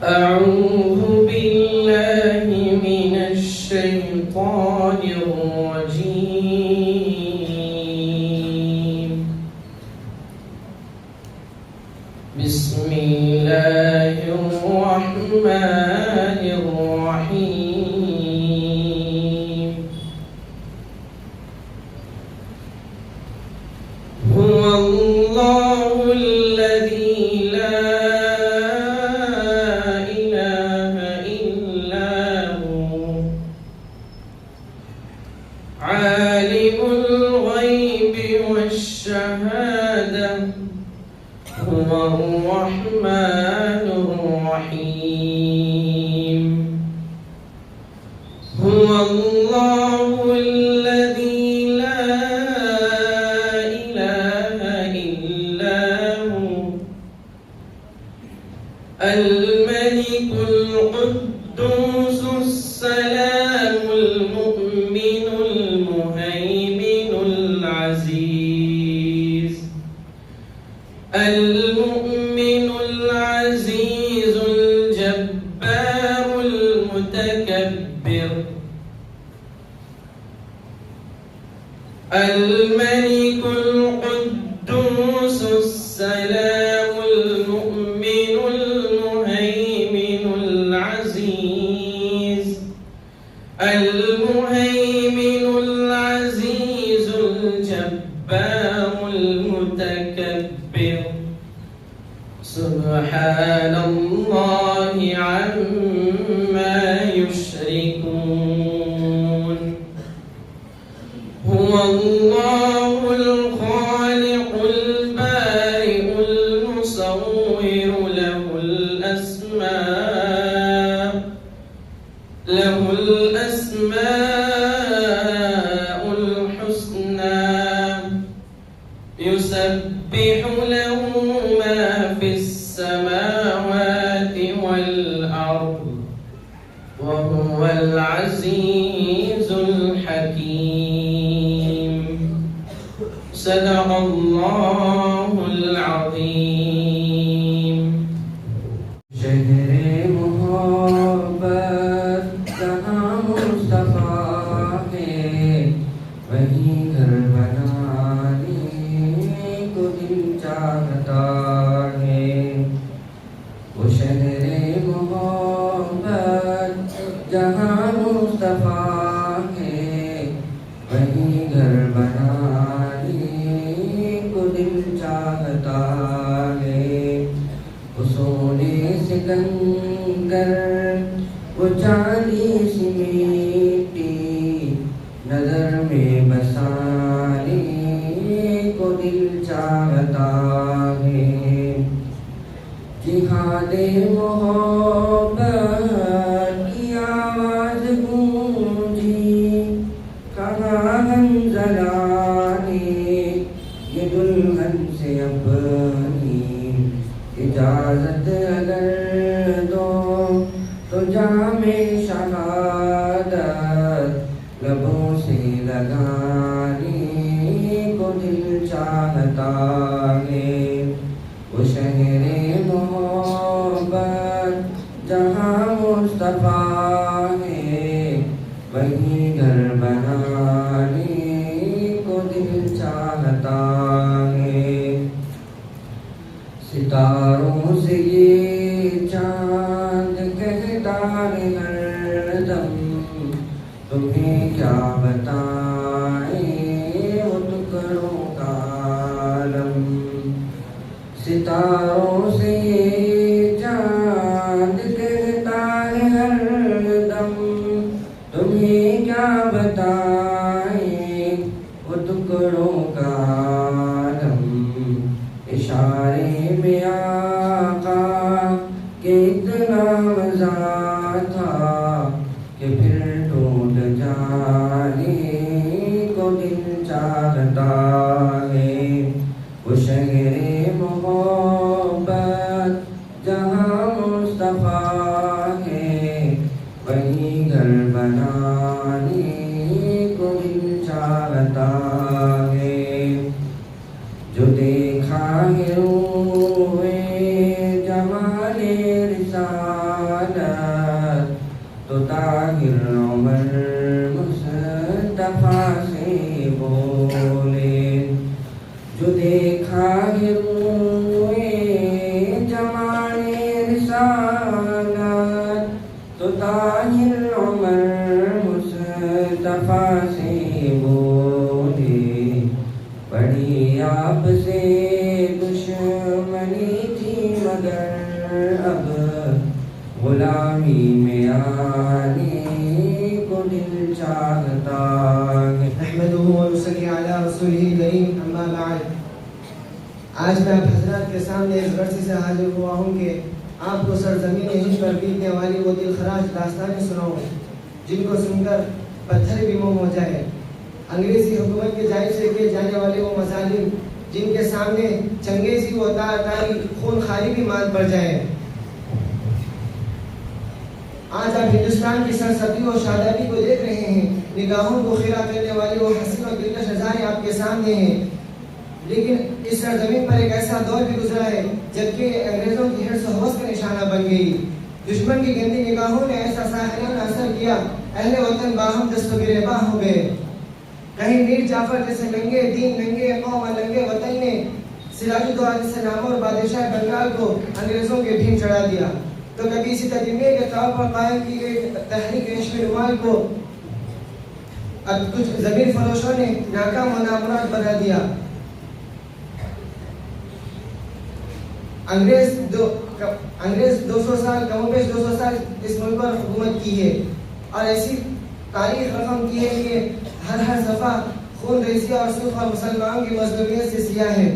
أعوذ بالله من الشيطان الرجيم. بسم الله الرحمن الرحيم. هو الله الذي لا إله إلا هو عالم الغيب والشهادة هو الرحمن الرحيم. هو الله الذي لا إله إلا هو الملك القدوس السلام المؤمن المهيمن العزيز المؤمن العزيز الجبار المتكبر الملك القدوس السلام المؤمن المهيمن العزيز المهيمن العزيز الجبار المتكبر سبحان الله عما يشركون. هو الله الخالق البارئ المصور له الأسماء الحسنى يسبح له ما في السماوات والأرض وهو العزيز الحكيم. صدق الله العظيم. شہر محبت جہاں مصطفیٰ ہے وہیں گھر بنانے کو دل چاہتا ہے. وہ شہر محبت جہاں مصطفیٰ ہے وہیں گھر بنانے کو دل چاہتا ہے. حصول سکندر وہ چاندی سی مٹی نظر میں بسانے کو دل چاہتا ہے. جہاد محبت کی آواز گونجی کہاں حنظلہ نے یہ دلہن سے اپنی اجازت اگر دو تو جام شہادت لبوں سے لگانے کو دل چاہتا ہے. وہ شہر محبت جہاں مصطفیٰ ہے وہیں گھر بنانے کو دل چاہتا ہے. ستاروں سے یہ چاند کہتا ہے ہر دم تمہیں کیا بتائیں وہ ٹکڑوں کا عالم. ستاروں سے یہ چاند کہتا ہے ہر دم تمہیں کیا بتائیں وہ ٹکڑوں کا عالم. اشارے میں آقا کہ اتنا مزہ تھا کہ پھر ٹوٹ جانے کو دل چاہتا ہے. وہ شہر محبت جہاں مصطفیٰ ہے وہیں گھر بنانے کو دل چاہتا ہے. جو دیکھا ہے روئے جمال رسالت طاہر عمر مصطفیٰ سے بولے جو دیکھا ہے روئے جمال رسالت تو طاہر عمر مصطفیٰ سے بولے بڑی آپ سے دشمنی تھی مگر اب غلامی میں آنے کو دل چاہتا ہے. نحمده ونصلي على رسوله الكريم اما بعد. آج میں آپ حضرات کے سامنے اس غرض سے حاضر ہوا ہوں کہ آپ کو سرزمین ہند پر بیتنے والی وہ دل خراش داستانیں سناؤں جن کو سن کر پتھر بھی موم ہو جائے. انگریزی حکومت کے جانب سے کیے جانے والے وہ مظالم جن کے سامنے چنگیزی و تاری خون خاری بھی مات پڑ جائے. آج آپ ہندوستان کی سرسبزی و شادابی کو دیکھ رہے ہیں. نگاہوں کو خیرہ کرنے والی وہ حسین و دلکش نظارے آپ کے سامنے ہیں. لیکن اس سرزمین پر ایک ایسا دور بھی گزرا ہے جبکہ انگریزوں کی حرص و حوث کا نشانہ بن گئی. دشمن کی گندی نگاہوں نے ایسا ساحرانہ اثر کیا اہل وطن باہم دست و گریباں ہو گئے. کہیں میر جعفر جیسے ننگے دین ننگے قوم ننگے وطن نے سراج الدولا جیسے نامور بادشاہ بنگال کو انگریزوں کے ڈھیم چڑھا دیا تو کبھی اسی تجربے کے طور پر قائم کی گئی تحریک ریشم رومال کو اب کچھ ضمیر فروشوں نے ناکام و نامراد بنا دیا. انگریز 200 سال کم و بیش 200 سال اس ملک پر حکومت کی ہے اور ایسی تاریخ رقم کی ہے کہ ہر صفحہ خون ریزی اور سوکھ اور مسلمانوں کی مظلومیت سے سیاہ ہے.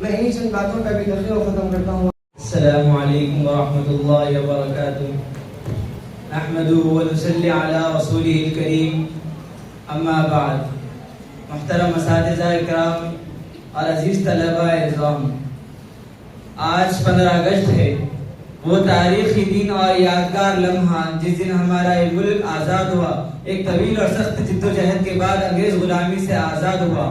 میں انہی چند باتوں کا بھی تفصیل ختم کرتا ہوں. السلام علیکم ورحمۃ اللہ وبرکاتہ. نحمده ونصلی علی رسوله الکریم اما بعد. محترم اساتذہ کرام اور عزیز طلبہ اعزام، آج 15 اگست ہے، وہ تاریخی دن اور یادگار لمحہ جس دن ہمارا یہ ملک آزاد ہوا، ایک طویل اور سخت جدوجہد کے بعد انگریز غلامی سے آزاد ہوا.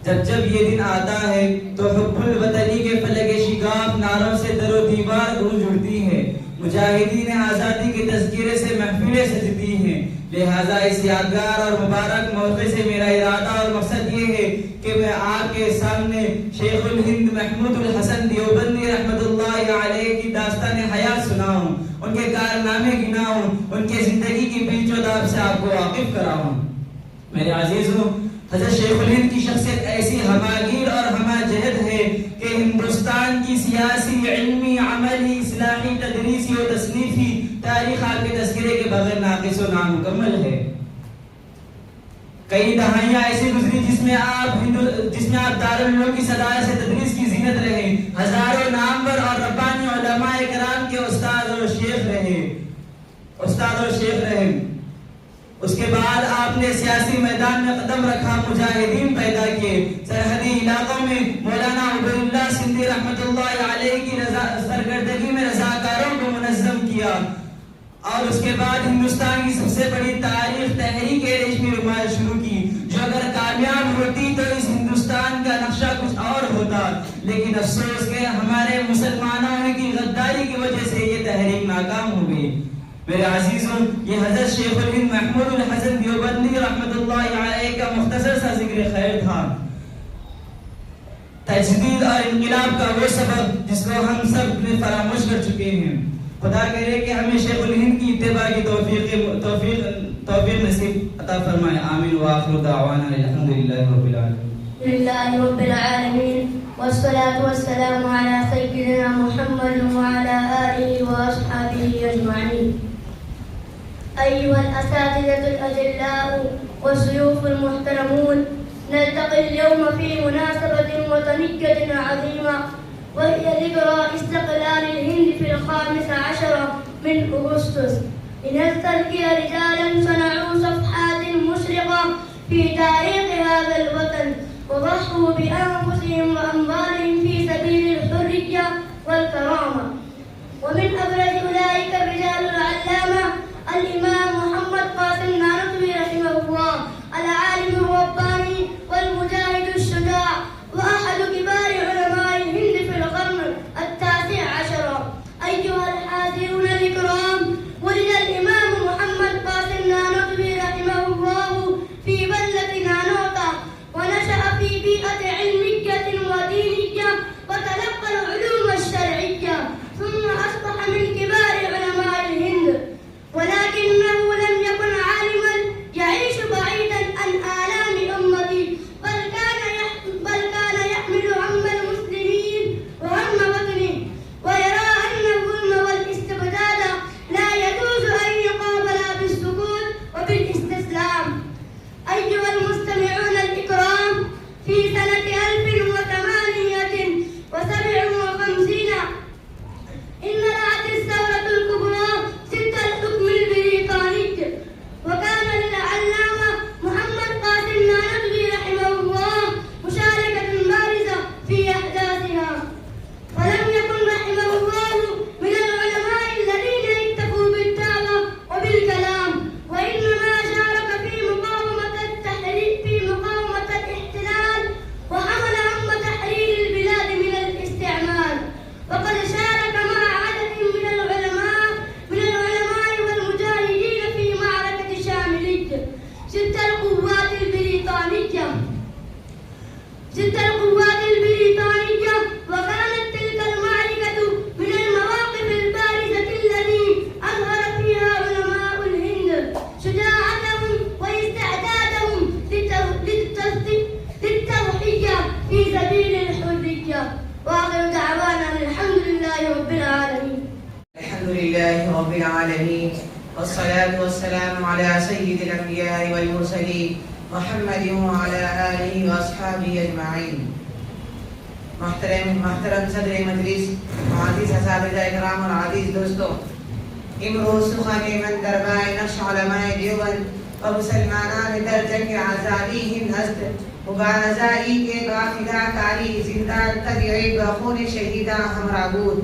جب یہ دن آتا ہے تو حب الوطنی کے فلک شگاف نعروں سے در و دیوار گونج اٹھتی ہے. مجاہدین آزادی کے تذکرے سے محفلیں سجتی ہیں. لہذا اس یادگار اور مبارک موقع سے میرا ارادہ اور مقصد یہ ہے کہ میں آپ کے سامنے شیخ الہند محمود الحسن دیوبندی رحمۃ اللہ علیہ کی داستان حیات سناؤں، ان کے کارنامے گناؤں، ان کے زندگی کی پیچ و تاب سے آپ کو واقف کراؤں. میرے عزیزوں، حضرت شیخ الہند کی شخصیت ایسی ہماگیر اور ہمہ جہد ہے کہ ہندوستان کی سیاسی، علمی، عملی، اصلاحی، تدریسی و تصنیفی تاریخ آپ کے تذکرے کے بغیر ناقص و نامکمل ہے. کئی دہائیاں ایسی گزری جس میں آپ دارالعلوم کی صدارت سے تدریس کی زینت رہے، ہزاروں نامور اور ربانی علماء کرام کے استاد اور شیخ رہے. اس کے بعد آپ نے سیاسی میدان میں قدم رکھا، مجاہدین پیدا کیے، سرحدی علاقوں میں مولانا عبداللہ سندھی رحمۃ اللہ علیہ کی سرگردگی میں رضاکاروں کو منظم کیا، اور اس کے بعد ہندوستان کی سب سے بڑی تاریخ تحریک ریشمی رومال شروع کی، جو اگر کامیاب ہوتی تو اس ہندوستان کا نقشہ کچھ اور ہوتا. لیکن افسوس کہ ہمارے مسلمانوں کی غداری کی وجہ سے یہ تحریک ناکام ہو گئی. میرے عزیزوں، یہ حضرت شیخ الہند محمود الحسن دیوبندی رحمۃ اللہ علیہ کا مختصر سا ذکر خیر تھا. تجدید اور انقلاب کا وہ سبب جس کو ہم سب نے فراموش کر چکے ہیں. خدا کرے کہ ہمیں شیخ الہند کی اتباع کی توفیق نصیب عطا فرمائے. آمین. وآخر دعوانا الحمدللہ رب العالمین. لله رب العالمين والصلاة والسلام على سيدنا محمد وعلى آله وأصحابه أجمعين. أيها الأساتذة الأجلاء والضيوف المحترمون، نلتقي اليوم في مناسبة وطنية عظيمة، وهي ذكرى استقلال الهند في 15 من أغسطس، لنستذكر رجالا صنعوا صفحات مشرقة في تاريخ هذا الوطن، وضحوا بأنفسهم وأموالهم في سبيل الحرية والكرامة. ومن أبرز أولئك الرجال العلامة الإمام محمد قاسم نانوتوی رحمه الله، العالم الرباني والمجاهد الشجاع وأحد كبار علماء الهند في القرن 19. أيها الحاضرون الكرام، ولد الإمام محمد لله رب العالمين والصلاة والسلام على سيد الأنبياء والمرسلين محمد وعلى آله وأصحابه أجمعين. محترم صدر مجلس، معزز اساتذہ اکرام اور عزیز دوستوں، امروز سخن من دربار نقش علماء دیوبند و مسلمانان در جنگ آزادی ہند ہست مبارزائی کے باخدا کاری زندہ طبیعی بخون شہیدہ ہمراہ بود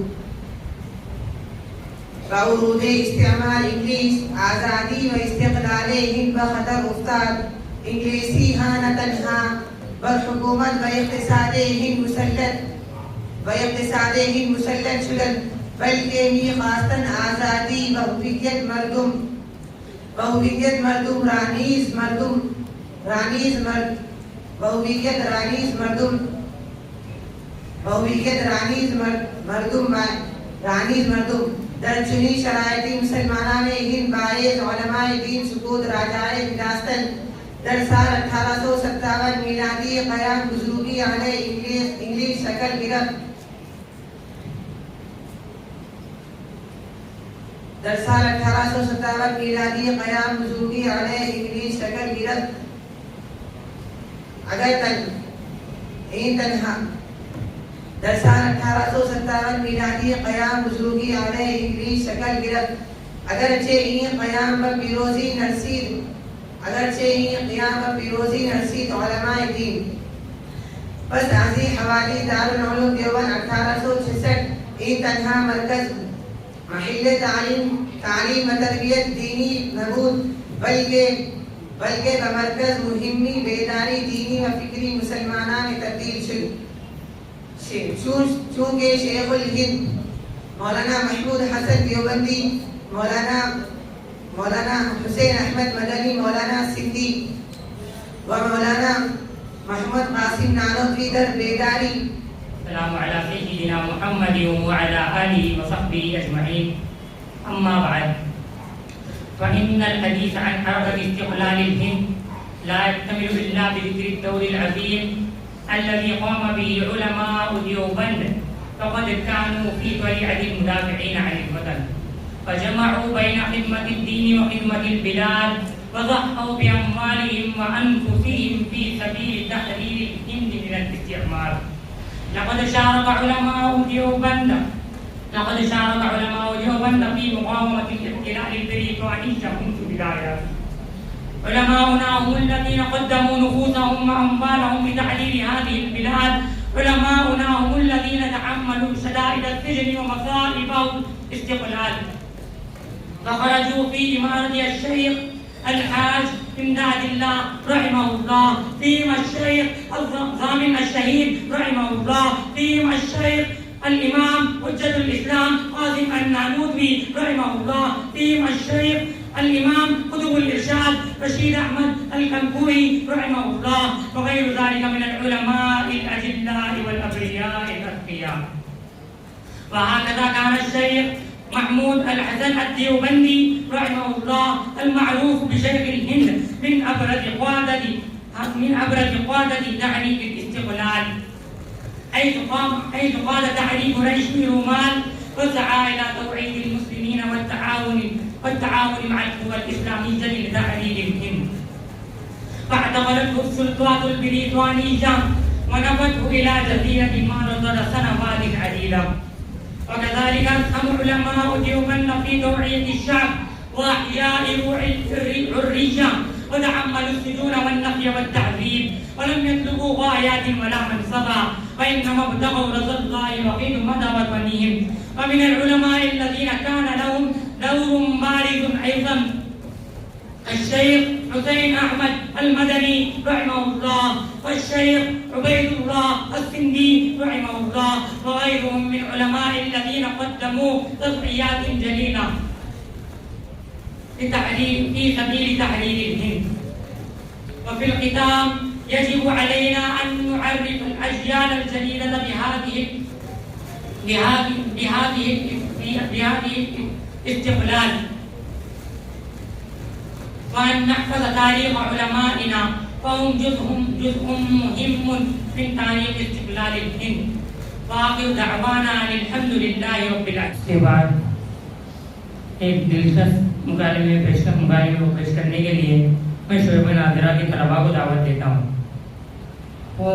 بعروض استعمال انگلیس آزادی و استقلال ہند بخطر افتاد. انگلیسی ہاں نہ تنہا بر حکومت و اقتصاد ہند مسلط شدن، بلکہ می خواستن آزادی و ہویت مردم رانیز مردم در چنین شرائطی مسلمانان ہند باعث علماء دین سکوت راجائے بلاستن در سال 1857 میلادی قیام بزرگی علیہ انگلیس شکل گرفت. در سال 1857 میلادی قیام بزرگی علیہ انگلیس شکل گرفت. در سال 1857 میلادی قیام بزرگی علیہ انگلیس شکل گرفت. اگرچہ این قیام پیروزی نرسید علماء دین. پس ازی حوالی دارالعلوم دیوبند 1866 این تنہا مرکز محل تعلیم و تربیت دینی نبود، بلکہ بمرکز مہمی بیداری دینی و فکری مسلمانان تبدیل شد. چونکہ شیخ الہند مولانا محمود حسن دیوبندی، مولانا حسین احمد مدنی، مولانا سندھی و مولانا محمد قاسم نانوتوی در بیداری. السلام علی سیدنا محمد وعلى آله وصحبه أجمعين. أما بعد، فإن الحديث عن حركة استقلال الهند لا يكتمل إلا بذكر الدور العظيم الذي قام به علماء دیوبند، فقد كانوا في طليعة المدافعين عن الوطن، فجمعوا بين خدمة الدين وخدمة البلاد، وضحوا بأموالهم وأنفسهم في سبيل تحرير الهند من الاستعمار. لقد شارك علماء دیوبند في مقاومة الاحتلال البريطاني منذ بدايته. علماؤنا هم الذين قدموا نفوسهم وأموالهم لتحرير هذه البلاد. علماؤنا هم الذين تحملوا شدائد السجن ومصائب الاستقلال، فخرجوا في إمارة الشيخ الحاج امداد الله رحمه الله، فيما الشيخ الضامن الشهيد رحمه الله، فيما الشيخ الإمام حجة الإسلام قاسم النانوتوي رحمه الله، فيما الشيخ الإمام قطب الإرشاد رشيد أحمد الكنكوي رحمه الله، وغير ذلك من العلماء الأجلاء والأبرياء الأتقياء. وهكذا كان الشيخ محمود الحسن الديوبندي رحمه الله المعروف بشيخ الهند من أبرز قادة تحريك الاستقلال، حيث قاد تحريك ريش رومال، وسعى إلى توعية المسلمين والتعاون مع القوى الإسلامية لتحرير الهند. فاعتقلته السلطات البريطانية ونفته إلى جزيرة مارطر سنوات عديدة. وكذلك أسهم علماء دیوبند في توعية الشعب وإحياء روح الحرية، وتحملوا السجون والنفي والتعذيب، ولم يطلبوا غايات ولا منصبا، وإنما ابتغوا رضا الله وخدمة وطنهم. ومن العلماء الذين كان لهم دور بارز أيضا الشيخ حسين أحمد المدني رحمه الله، والشيخ عبيد الله السندي رحمه الله، وغيرهم من علماء الذين قدموا تضحيات جليلة في سبيل تحرير الهند. وفي الختام يجب علينا أن نعرف الأجيال الجديدة بهذه الاستقلال، وأن نحفظ تاريخ علمائنا، فهم جزء مهم من تاريخ استقلال الهند. وآخر دعوانا أن الحمد لله رب العالمين. ایک دلچسپ مکالمے کو پیش کرنے کے لیے میں شعبہ ناظرہ کے طلباء کو دعوت دیتا ہوں. وہ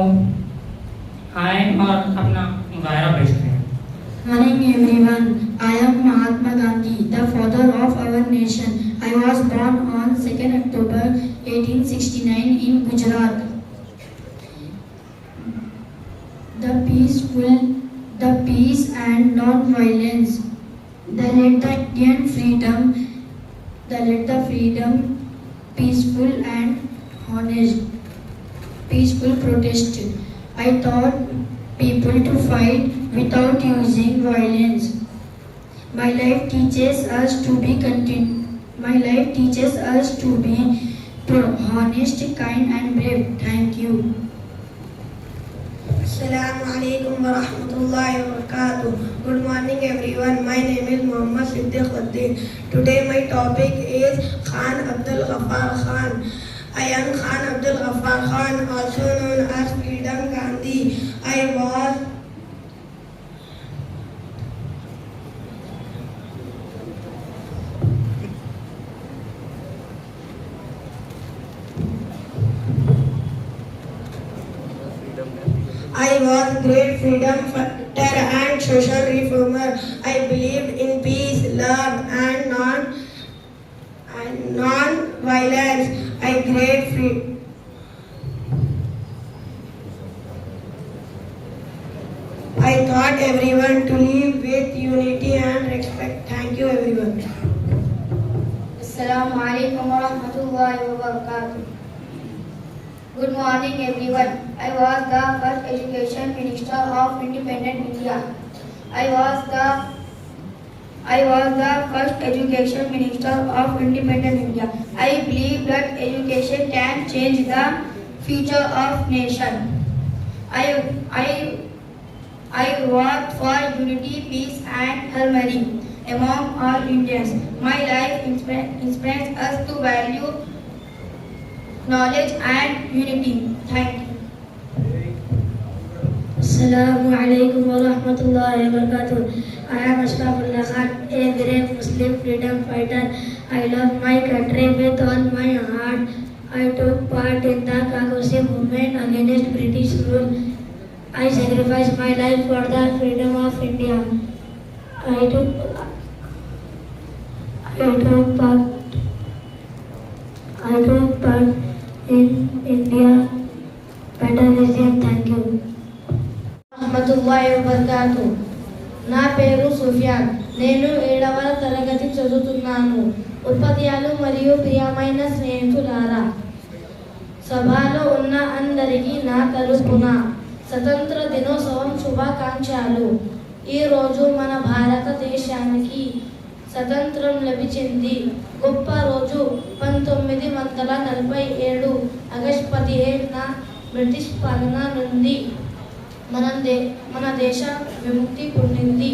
آئیں اور اپنا مظاہرہ پیش کریں. Morning everyone, I am Mahatma Gandhi, the father of our nation. I was born on 2nd October 1869 in Gujarat. The peace and non-violence, the freedom, peaceful and honest, peaceful protest. I taught people to fight without using violence. My life teaches us to be honest, kind and brave. Thank you. Assalamu alaikum wa rahmatullahi wa barakatuh. Good morning everyone. My name is Muhammad Siddiq Uddin. Today my topic is Khan Abdul Ghaffar Khan. I am Khan Abdul Ghaffar Khan, also known as Freedom Gandhi. I was great freedom fighter and social reformer. I believed in peace, love and non-violence. I taught everyone to live with unity and respect. Thank you everyone. Assalamu alaikum wa rahmatullahi wa barakatuh. Good morning everyone. I was the first education minister of independent India. I was the first education minister of independent India. I believe that education can change the future of nation. I worked for unity, peace and harmony among all Indians. My life inspires us to value knowledge and unity. Thank you. Assalamu alaikum wa rahmatullahi wa barakatuh. I am Ashrafullah Khan, a brave Muslim freedom fighter. I love my country with all my heart. I took part in the Kagose movement against British rule. I sacrificed my life for the freedom of India. I took part in India federalism. Thank you. Rahmatullahi wa barakatuh. నా పేరు సుఫియాన్. నేను 7వ తరగతి చదువుతున్నాను. ఉపాధ్యాయులు మరియు ప్రియమైన స్నేహితులారా, సభలో ఉన్న అందరికీ నా తరపున స్వతంత్ర దినోత్సవం శుభాకాంక్షలు. ఈరోజు మన భారతదేశానికి స్వతంత్రం లభించింది. గొప్ప రోజు. 1947 ఆగస్టు 17న బ్రిటిష్ పాలన నుండి మన దేశ విముక్తి పొందింది.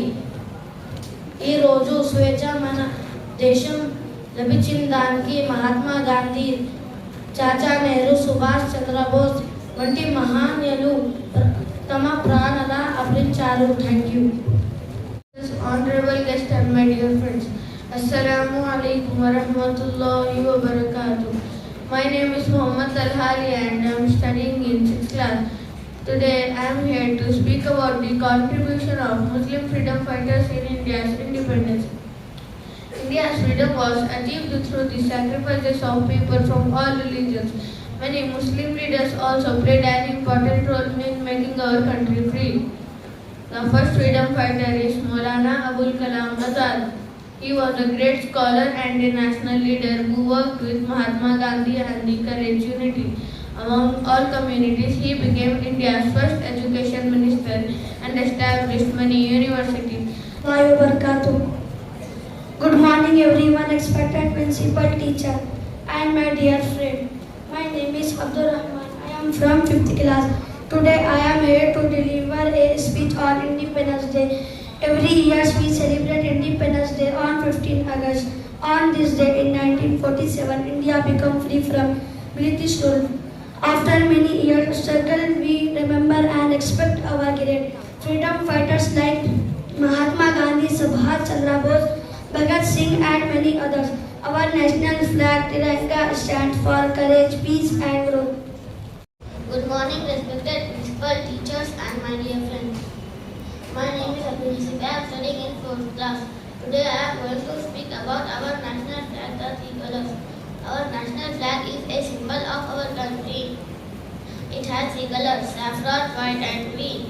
ఈరోజు స్వేచ్ఛ మన దేశం లభించిన దానికి మహాత్మా గాంధీ, చాచా నెహ్రూ, సుభాష్ చంద్రబోస్ వంటి మహానీయులు తమ ప్రాణాల అర్పించారు. Thank you. Honorable guest and my dear friends, Assalamu alaikum wa rahmatullahi wa barakatuh. My name is Muhammad Talhali and I am studying in 6th class. Today I am here to speak about the contribution of Muslim freedom fighters in India's independence. India's freedom was achieved through the sacrifices of people from all religions. Many Muslim leaders also played an important role in making our country free. The first freedom fighter is Maulana Abul Kalam Azad. He was a great scholar and a national leader who worked with Mahatma Gandhi and encouraged unity among all communities. He became India's first education minister and established many universities. Good morning everyone, respected principal, teacher and my dear friend. My name is Abdul Rahman. I am from 5th class. Today I am here to deliver a speech on Independence Day. Every year we celebrate Independence Day on 15 August. On this day in 1947, India became free from British rule. After many years of struggle, we remember and respect our great freedom fighters like Mahatma Gandhi, Subhash Chandra Bose, Bhagat Singh and many others. Our national flag, Tiranga, stands for courage, peace and growth. Good morning, respected principal, teachers and my dear friends. My name is Abdul Nasib. I am studying in 4th class. Today I am going to speak about our national flag, the three colors. Our national flag is a symbol of our country. It has three colors, saffron, white and green.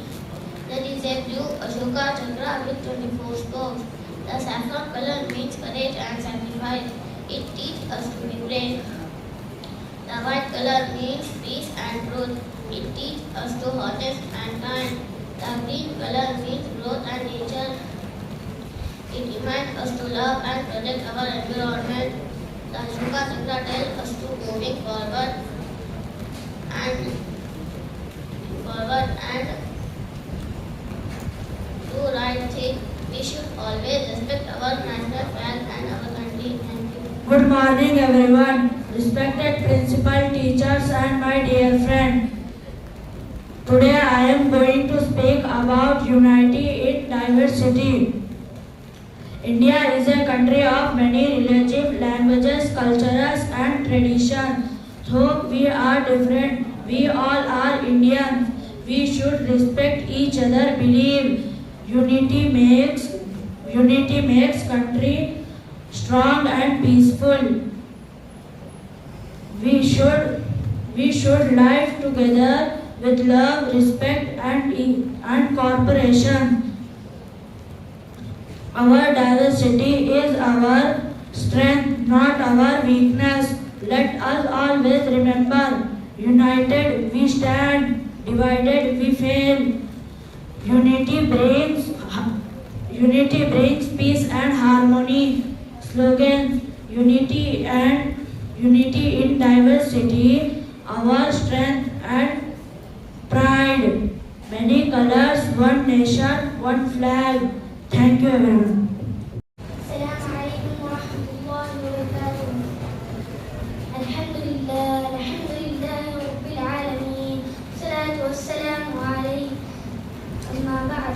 There is a blue Ashoka Chakra with 24 spokes. The saffron color means courage and sacrifice. It teaches us to be brave. The white color means peace and truth. It teaches us to be honest and kind. The green color means growth and nature. It reminds us to love and protect our environment. The Ashoka Chakra tells us to moving forward and do right thing. We should always respect our national flag and our country. Thank you. Good morning everyone, respected principal, teachers and my dear friend. Today I am going to speak about unity in diversity. India is a country of many religions, languages, cultures and traditions. Though we are different, we all are Indians. We should respect each other, believe unity makes country strong and peaceful. We should live together with love, respect and cooperation. Our diversity is our strength, not our weakness. Let us always remember, united we stand, divided we fail. Unity brings peace and harmony. Slogans: unity in diversity, our strength and pride. Many colors, one nation, one flag. Thank you everyone. Assalamu alaikum wa rahmatullahi wa barakatuh. Alhamdulillah rabbil alameen. Salatu wassalamu alayhi. Amma ba'd.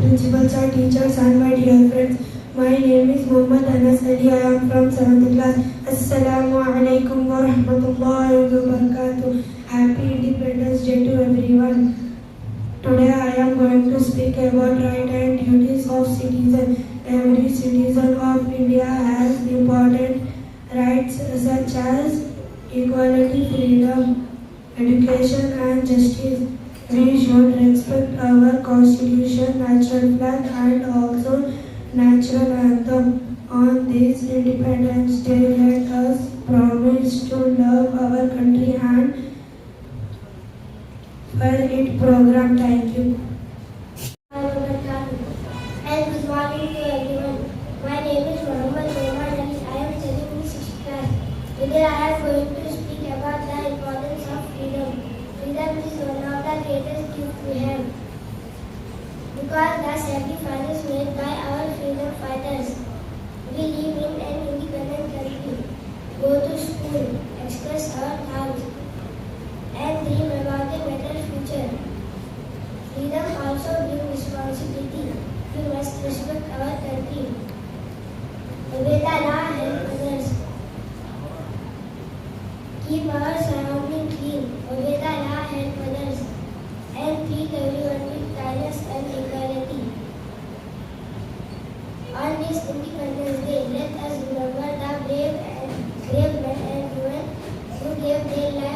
Principals and teachers and my dear friends, my name is Muhammad Anas Ali. I am from 7th class. Assalamu alaikum wa rahmatullahi wa barakatuh. Happy Independence Day to everyone. Today I am going to speak about rights and duties of citizens. Every citizen of India has important rights such as equality, freedom, education and justice. We should respect our constitution, natural flag and also national anthem. On this Independence Day, let us promise to love our country and for its program. Thank you. And good morning to everyone. My name is Muhammad Omar Ali. I am studying in 6th class. Today I am going to speak about the importance of freedom. Freedom is one of the greatest gifts we have, because the sacrifices made by our freedom fighters. We live in an independent country, go to school, express our thoughts, and dream about a better future. Freedom also brings responsibility. We must respect our country, obey the law, help others, keep our surrounding clean, obey the law, help others, and treat everyone with kindness and equality. On this Independence Day, let us remember the brave men and women who gave their lives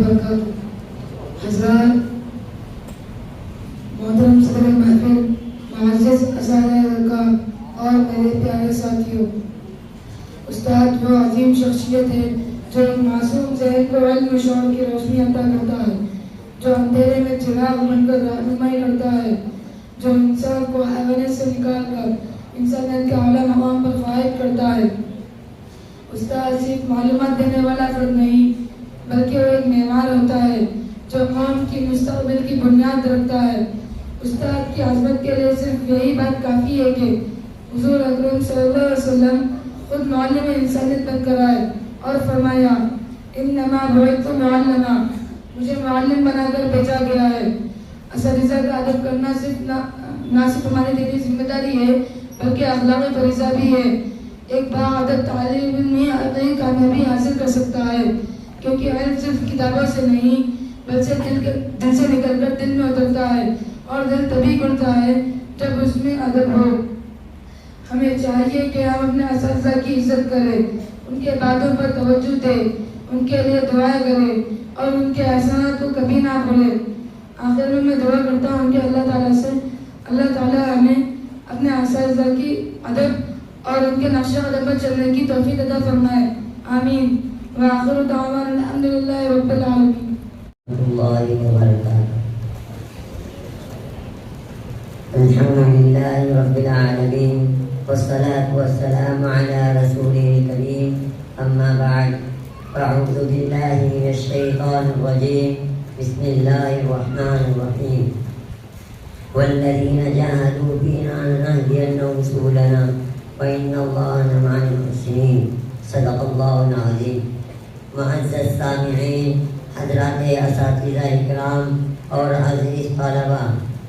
وبرکاتہ. حضرات، محترم صدر محفل، معزز اساتذہ کا اور میرے پیارے ساتھیوں، استاد وہ عظیم شخصیت ہے جو ایک معصوم ذہن کو علم و شعور کی روشنی عطا کرتا ہے، جو اندھیرے میں چراغ بن کر رہنمائی کرتا ہے، جو انسان کو حیوانیت سے نکال کر انسانیت کے اعلیٰ مقام پر فائد کرتا ہے. استاد صرف معلومات دینے والا فرد نہیں بلکہ وہ ایک معمار ہوتا ہے جو قوم کی مستقبل کی بنیاد رکھتا ہے. استاد کی عظمت کے لیے صرف یہی بات کافی ہے کہ حضور اکرم صلی اللہ علیہ وسلم خود معلم انسانیت بن کر آئے اور فرمایا انما بعثت معلما، مجھے معلم بنا کر بھیجا گیا ہے. اساتذہ کا ادب کرنا نہ صرف ہماری دینی ذمہ داری ہے بلکہ اخلاقی فریضہ بھی ہے. ایک باادب طالب علم ہی اپنی کامیابی حاصل کر سکتا ہے، کیونکہ علم صرف کتابوں سے نہیں بلکہ دل سے نکل کر دل میں اترتا ہے، اور دل تبھی کھلتا ہے جب اس میں ادب ہو. ہمیں چاہیے کہ ہم اپنے اساتذہ کی عزت کریں، ان کے باتوں پر توجہ دیں، ان کے لیے دعائیں کریں اور ان کے احسانات کو کبھی نہ بھولیں. آخر میں دعا کرتا ہوں کہ اللہ تعالیٰ ہمیں اپنے اساتذہ کی ادب اور ان کے نقشہ قدم پر چلنے کی توفیق عطا فرمائے. آمین. وآخر دعوانا الحمدللہ رب العالمین. اللہ وبرکاتہ. الحمدللہ رب العالمین والصلاة والسلام على رسوله الكريم اما بعد فاعوذ باللہ من الشیطان الرجیم بسم اللہ الرحمن الرحیم والذین جاہدوا فینا لنهدینهم سبلنا وإن اللہ لمع المحسنین. صدق اللہ العظیم. معزز سامعین، حضرات اساتذہ اکرام اور عزیز طلبہ،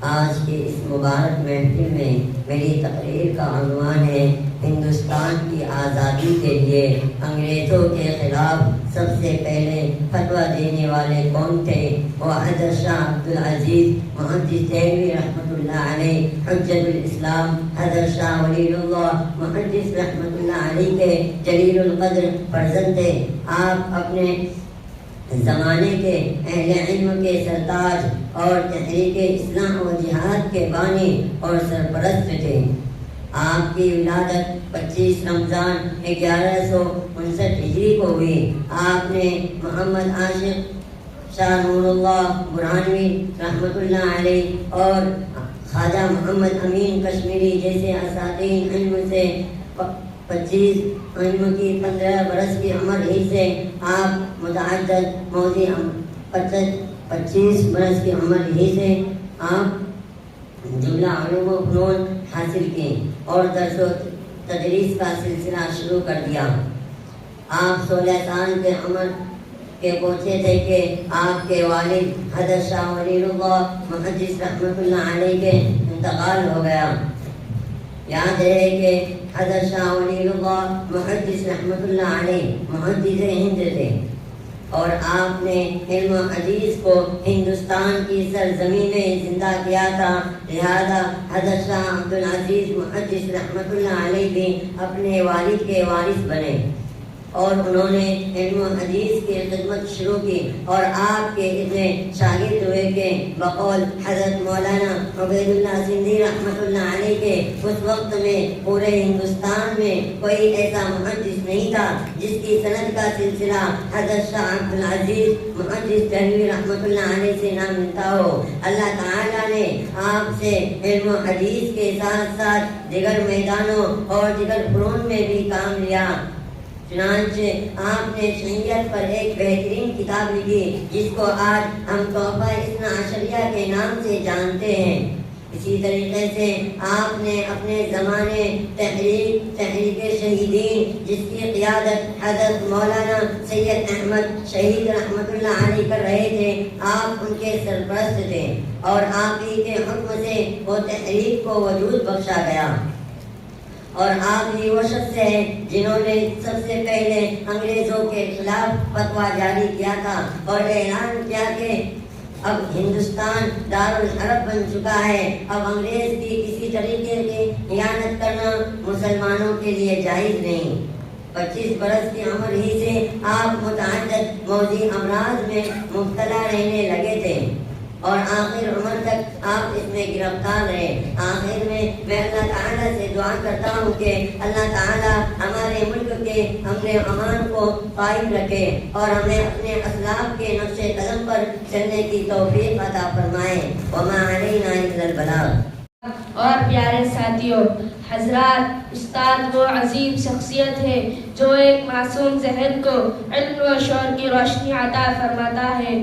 آج کے اس مبارک محفل میں میری تقریر کا عنوان ہے ہندوستان کی آزادی کے لیے انگریزوں کے خلاف سب سے پہلے فتویٰ دینے والے کون تھے؟ وہ حضرت شاہ عبدالعزیز محدث دہلوی رحمۃ اللہ علیہ حجت الاسلام، حضرت شاہ ولی اللہ محدث رحمۃ اللہ علیہ کے جلیل القدر فرزند تھے. آپ اپنے زمانے کے اہل علم کے سرتاج اور تحریک اسلام و جہاد کے بانی اور سرپرست تھے. آپ کی ولادت 25 رمضان 1159 ہجری کو ہوئی. آپ نے محمد عاشق شاہ نور اللہ برہانوی رحمۃ اللہ علیہ اور خواجہ محمد امین کشمیری جیسے اساتذہ علم سے 25 علم کی 15 برس کی عمر ہی سے آپ متعدد موضوع 25 برس کی عمر ہی سے آپ جملہ علوم و فنون حاصل کی اور درس و تدریس کا سلسلہ شروع کر دیا. آپ 16 سال کے عمر کے پہنچے تھے کہ آپ کے والد حضرت شاہ ولی اللہ محدث رحمۃ اللہ علیہ کے انتقال ہو گیا. یاد رہے کہ حضرت شاہ ولی اللہ محدث رحمۃ اللہ علیہ محدث ہند تھے اور آپ نے علم و حدیث کو ہندوستان کی سرزمین میں زندہ کیا تھا. لہذا حضرت شاہ عبدالعزیز محدث رحمۃ اللہ علیہ بھی اپنے والد کے وارث بنے اور انہوں نے علم و حدیث کی خدمت شروع کی اور آپ کے اتنے شاگرد ہوئے کہ بقول حضرت مولانا عبید اللہ سندھی رحمۃ اللہ علیہ کے اس وقت میں پورے ہندوستان میں کوئی ایسا محدث نہیں تھا جس کی سند کا سلسلہ حضرت شاہ عبدالعزیز محدث دہلوی رحمۃ اللہ علیہ سے نہ ملتا ہو. اللہ تعالیٰ نے آپ سے علم و حدیث کے ساتھ ساتھ دیگر میدانوں اور دیگر فنون میں بھی کام لیا. چنانچہ آپ نے شریعت پر ایک بہترین کتاب لکھی جس کو آج ہم تحفہ اثنا عشریہ کے نام سے جانتے ہیں. اسی طریقے سے آپ نے اپنے زمانے تحریک شہیدین جس کی قیادت حضرت مولانا سید احمد شہید رحمۃ اللہ علیہ کر رہے تھے، آپ ان کے سرپرست تھے اور آپ ہی کے حکم سے وہ تحریک کو وجود بخشا گیا. اور آپ ہی وہ شخص ہیں جنہوں نے سب سے پہلے انگریزوں کے خلاف فتویٰ جاری کیا تھا اور اعلان کیا کہ اب ہندوستان دارالحرب بن چکا ہے، اب انگریز کی کسی طریقے کی خیانت کرنا مسلمانوں کے لیے جائز نہیں. 25 برس کی عمر ہی سے آپ متعدد موذی امراض میں مبتلا رہنے لگے تھے اور آخر عمر تک آپ اس میں گرفتار رہے. آخر میں اللہ تعالیٰ سے دعا کرتا ہوں کہ اللہ تعالیٰ ہمارے ملک کے امن و امان کو قائم رکھے اور ہمیں اپنے اسلاف کے نقش قدم پر چلنے کی توفیق عطا فرمائے. وما علینا الا البلاغ. اور پیارے ساتھیوں، حضرات، استاد وہ عظیم شخصیت ہے جو ایک معصوم ذہن کو علم و شعور کی روشنی عطا فرماتا ہے،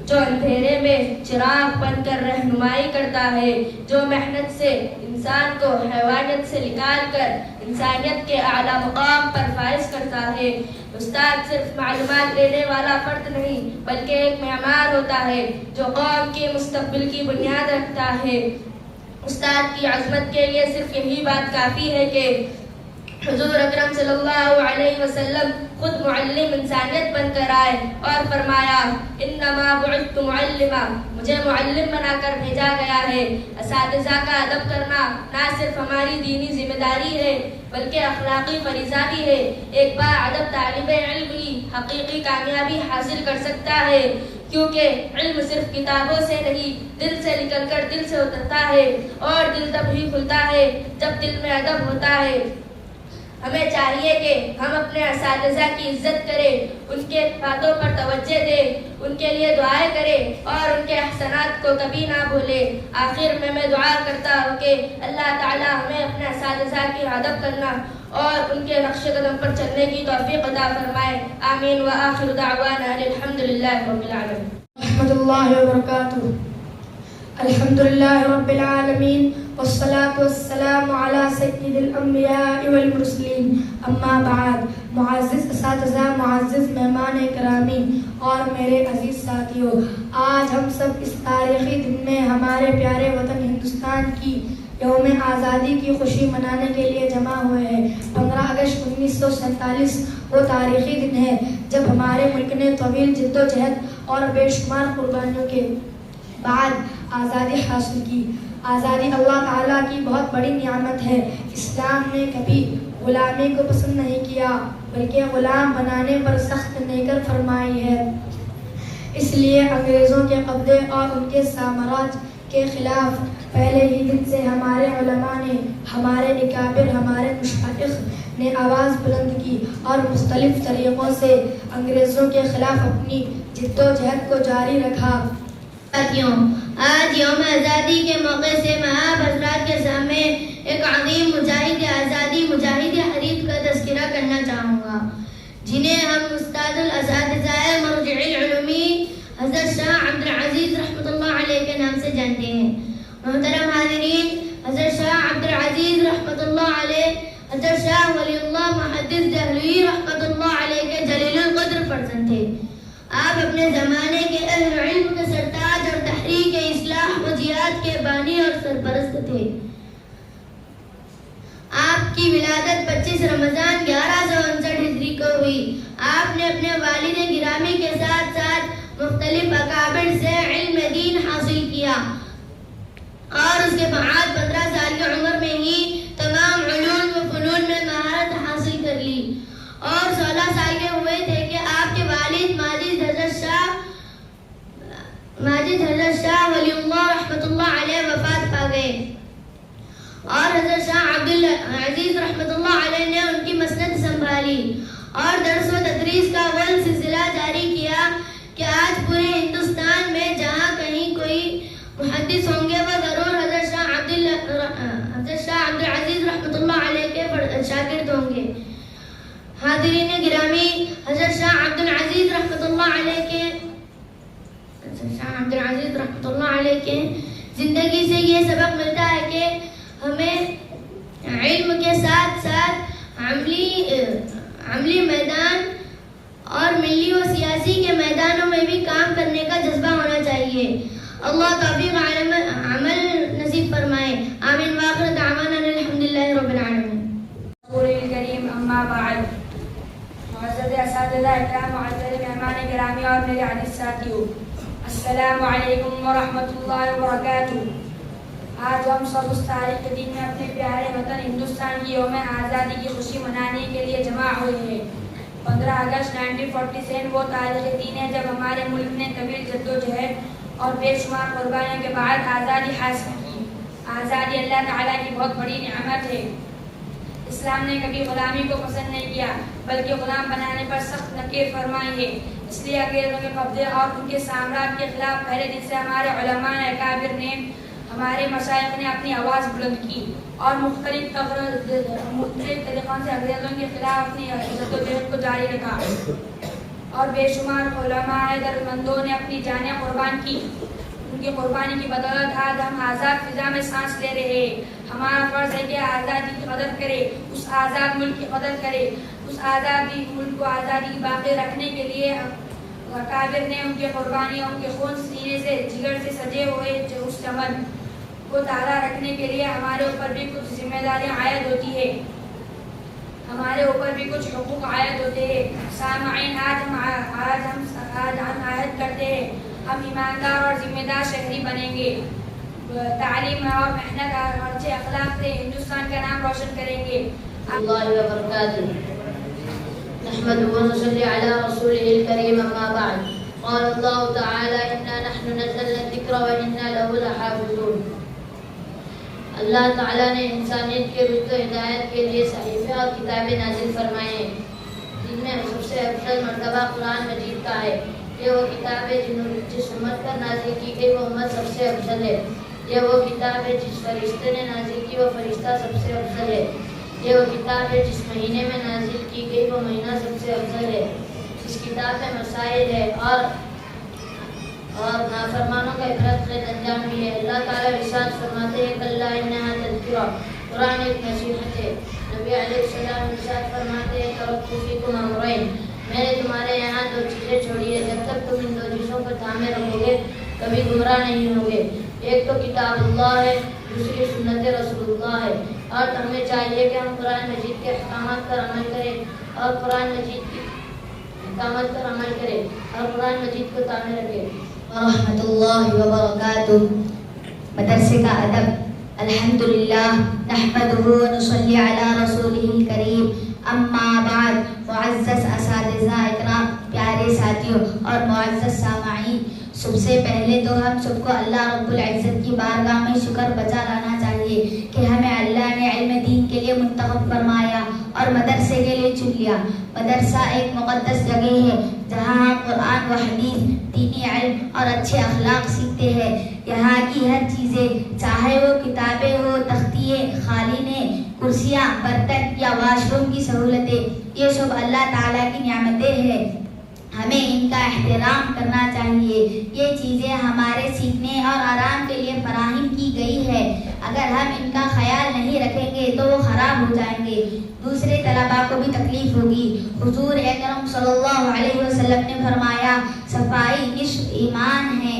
جو اندھیرے میں چراغ بن کر رہنمائی کرتا ہے، جو محنت سے انسان کو حیوانیت سے نکال کر انسانیت کے اعلیٰ مقام پر فائز کرتا ہے. استاد صرف معلومات دینے والا فرد نہیں بلکہ ایک معمار ہوتا ہے جو قوم کے مستقبل کی بنیاد رکھتا ہے. استاد کی عظمت کے لیے صرف یہی بات کافی ہے کہ حضور اکرم صلی اللہ علیہ وسلم خود معلم انسانیت بن کر آئے اور فرمایا انما بعثت معلما، مجھے معلم بنا کر بھیجا گیا ہے. اساتذہ کا ادب کرنا نہ صرف ہماری دینی ذمہ داری ہے بلکہ اخلاقی فریضہ بھی ہے. ایک باادب طالب علم ہی حقیقی کامیابی حاصل کر سکتا ہے، کیونکہ علم صرف کتابوں سے نہیں دل سے نکل کر دل سے اترتا ہے، اور دل تب ہی کھلتا ہے جب دل میں ادب ہوتا ہے. ہمیں چاہیے کہ ہم اپنے اساتذہ کی عزت کریں، ان کے باتوں پر توجہ دیں، ان کے لیے دعائیں کریں اور ان کے احسانات کو کبھی نہ بھولیں. آخر میں دعا کرتا ہوں کہ اللہ تعالی ہمیں اپنے اساتذہ کی ادب کرنا اور ان کے نقش قدم پر چلنے کی توفیق عطا فرمائے. آمین. وآخر دعوانا الحمدللہ رب العالمین. رحمۃ اللہ وبرکاتہ. الحمد للہ رب العالمین والصلاة والسلام علی سید الانبیاء والمرسلین. اما بعد. معزز اساتذہ، معزز مہمان کرامی اور میرے عزیز ساتھیوں، آج ہم سب اس تاریخی دن میں ہمارے پیارے وطن ہندوستان کی یوم آزادی کی خوشی منانے کے لیے جمع ہوئے ہیں. 15 اگست 1947 وہ تاریخی دن ہے جب ہمارے ملک نے طویل جد و جہد اور بے شمار قربانیوں کے بعد آزادی حاصل کی. آزادی اللہ تعالیٰ کی بہت بڑی نعمت ہے. اسلام نے کبھی غلامی کو پسند نہیں کیا بلکہ غلام بنانے پر سخت نیکر فرمائی ہے. اس لیے انگریزوں کے قبضے اور ان کے سامراج کے خلاف پہلے ہی دن سے ہمارے علماء نے، ہمارے اکابر، ہمارے مشائخ نے آواز بلند کی اور مختلف طریقوں سے انگریزوں کے خلاف اپنی جد و جہد کو جاری رکھا. ساتھیوں، آج یوم آزادی کے موقع سے میں آپ حضرات کے سامنے ایک عظیم مجاہد آزادی، مجاہد حریت کا تذکرہ کرنا چاہوں گا، جنہیں ہم استاد الاساتذہ مرجع العلومی حضرت شاہ عبد العزیز رحمۃ اللہ علیہ کے نام سے جانتے ہیں. محترم حاضرین، حضرت شاہ عبد العزیز رحمۃ اللہ علیہ حضرت شاہ ولی اللہ محدث دہلوی رحمۃ اللہ علیہ کے جلیل القدر فرزند تھے. آپ اپنے زمانے کے اہل علم کے سرتاج اور تحریک اصلاح و جہاد کے بانی اور سرپرست تھے. آپ کی ولادت 25 رمضان 1159 ہجری کو ہوئی. آپ نے اپنے والد گرامی کے ساتھ ساتھ مختلف اکابر سے علم دین حاصل کیا اور اس کے بعد 15 سال کی عمر میں ہی تمام علوم و فنون میں مہارت حاصل کر لی اور 16 سال کے ہوئے تھے کہ آپ کے والد ماجد حضرت شاہ ولی اللہ رحمۃ اللہ علیہ وفات پا گئے اور حضرت شاہ عبد العزیز رحمۃ اللہ علیہ نے ان کی مسند سنبھالی اور درس و تدریس کا وہ سلسلہ جاری کیا کہ آج پورے ہندوستان میں جہاں کہیں کوئی محدث ہوں گے وہ ضرور حضرت شاہ عبد العزیز رحمۃ اللہ علیہ کے شاگرد ہوں گے. حاضرین گرامی، حضرت شاہ عبد العزیز رحمۃ اللہ علیہ کے زندگی سے یہ سبق ملتا ہے کہ ہمیں علم کے ساتھ ساتھ عملی میدان اور ملی و سیاسی کے میدانوں میں بھی کام کرنے کا جذبہ ہونا چاہیے. اللہ توفیق عمل نصیب فرمائے. آمین. وآخر دعوانا الحمدللہ رب العالمین. رسول کریم. اما بعد. معزز اساتذہ اکرام، معزز مہمان گرامی اور میرے عزیز ساتھیوں، السلام علیکم ورحمۃ اللہ وبرکاتہ. آج ہم سب اس تاریخ کے دن میں اپنے پیارے وطن ہندوستان کی یوم آزادی کی خوشی منانے کے لیے جمع ہوئے ہیں۔ 15 اگست 1947 وہ تاریخ دن ہے جب ہمارے ملک نے طویل جدوجہد اور بے شمار قربانیوں کے بعد آزادی حاصل کی۔ آزادی اللہ تعالیٰ کی بہت بڑی نعمت ہے۔ اسلام نے کبھی غلامی کو پسند نہیں کیا بلکہ غلام بنانے پر سخت نکیر فرمائی ہے۔ اس لیے انگریزوں کے قبضے اور ان کے سامراج کے خلاف پہلے دن سے ہمارے علماء اکابر نے، ہمارے مشائخ نے اپنی آواز بلند کی اور مختلف طریقوں سے انگریزوں کے خلاف اپنی جدوجہد کو جاری رکھا اور بے شمار علماء درمندوں نے اپنی جانیں قربان کی۔ ان کی قربانی کی بدولت آج ہم آزاد فضا میں سانس لے رہے ہیں۔ ہمارا فرض ہے کہ آزادی کی قدر کرے، اس آزاد ملک کی قدر کرے۔ اس آزادی ملک کو آزادی باقی رکھنے کے لیے اکابر نے ان کی قربانی اور ان کے خون سینے سے جگر سے سجے ہوئے اس چمن کو تازہ رکھنے کے لیے ہمارے اوپر بھی کچھ ذمہ داریاں عائد ہوتی ہے، ہمارے اوپر بھی کچھ حقوق عائد ہوتے ہیں۔ سامعین، آج ہم عہد کرتے ہیں ہم ایماندار اور ذمہ دار شہری بنیں گے، تعلیم اور محنت اور اچھے اخلاق سے ہندوستان کا نام روشن کریں گے۔ اللہ وبرکاتہ۔ نحمده ونصلي على رسوله الكريم اما بعد قال الله تعالى انا نحن نزلنا الذكر وانا له لحافظون۔ اللہ تعالیٰ نے انسانیت کے رشد و ہدایت کے لیے صحیفے اور کتابیں نازل فرمائے ہیں، جن میں سب سے افضل مرتبہ قرآن مجید کا ہے۔ یہ وہ کتاب ہے جس امت پر نازل کی گئی وہ امت سب سے افضل ہے۔ یہ وہ کتاب ہے جس فرشتے نے نازل کی وہ فرشتہ سب سے افضل ہے۔ یہ وہ کتاب ہے جس مہینے میں نازل کی گئی وہ مہینہ سب سے افضل ہے۔ اس کتاب میں مسائل ہے اور نافرمانوں کا عبرت خیز انجام بھی ہے۔ اللہ تعالیٰ ارشاد فرماتے ہیں کلا انہا تذکرہ، قرآن ایک نصیحت ہے۔ نبی علیہ السلام ارشاد فرماتے ہیں ترکت فیکم امرین، میں نے تمہارے یہاں دو چیزیں چھوڑی ہے، جب تک تم ان دو چیزوں کو تھامے رکھو گے کبھی گمراہ نہیں ہوگے۔ ایک تو کتاب اللہ ہے، دوسری سنت رسول اللہ ہے، اور ہمیں چاہیے کہ ہم قرآن مجید کے احکامات پر عمل کریں اور قرآن مجید کی احکامات پر عمل کریں اور قرآن مجید کو تھامے رکھیں۔ ورحمۃ اللہ وبرکاتہ۔ مدرسے کا ادب۔ الحمدللہ نحمدہ ونصلی علی رسولہ الکریم، اما بعد۔ معزز اساتذہ اکرام، پیارے ساتھیوں اور معزز سامعین، سب سے پہلے تو ہم سب کو اللہ رب العزت کی بارگاہ میں شکر بجا لانا چاہیے کہ ہمیں اللہ نے علم دین کے لیے منتخب فرمایا اور مدرسے کے لیے چن لیا۔ مدرسہ ایک مقدس جگہ ہے جہاں ہم قرآن و حدیث، دینی علم اور اچھے اخلاق سیکھتے ہیں۔ یہاں کی ہر چیزیں، چاہے وہ کتابیں ہو، تختیے، قالینیں، کرسیاں، برتن یا واش روم کی سہولتیں، یہ سب اللہ تعالیٰ کی نعمتیں ہیں، ہمیں ان کا احترام کرنا چاہیے۔ یہ چیزیں ہمارے سیکھنے اور آرام کے لیے فراہم کی گئی ہے، اگر ہم ان کا خیال نہیں رکھیں گے تو وہ خراب ہو جائیں گے، دوسرے طلباء کو بھی تکلیف ہوگی۔ حضور اکرم صلی اللہ علیہ وسلم نے فرمایا صفائی نصف ایمان ہے،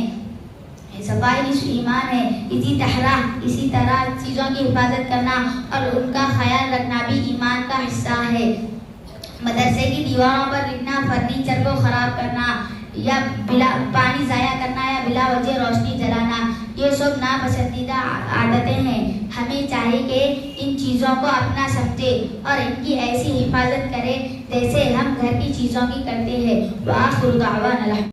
صفائی نصف ایمان ہے۔ اسی طرح چیزوں کی حفاظت کرنا اور ان کا خیال رکھنا بھی ایمان کا حصہ ہے۔ مدرسے کی دیواروں پر لکھنا، فرنیچر کو خراب کرنا یا پانی ضائع کرنا یا بلا وجہ روشنی جلانا، یہ سب ناپسندیدہ عادتیں ہیں۔ ہمیں چاہیے کہ ان چیزوں کو اپنا سمجھے اور ان کی ایسی حفاظت کرے جیسے ہم گھر کی چیزوں کی کرتے ہیں۔ وآخر دعوانا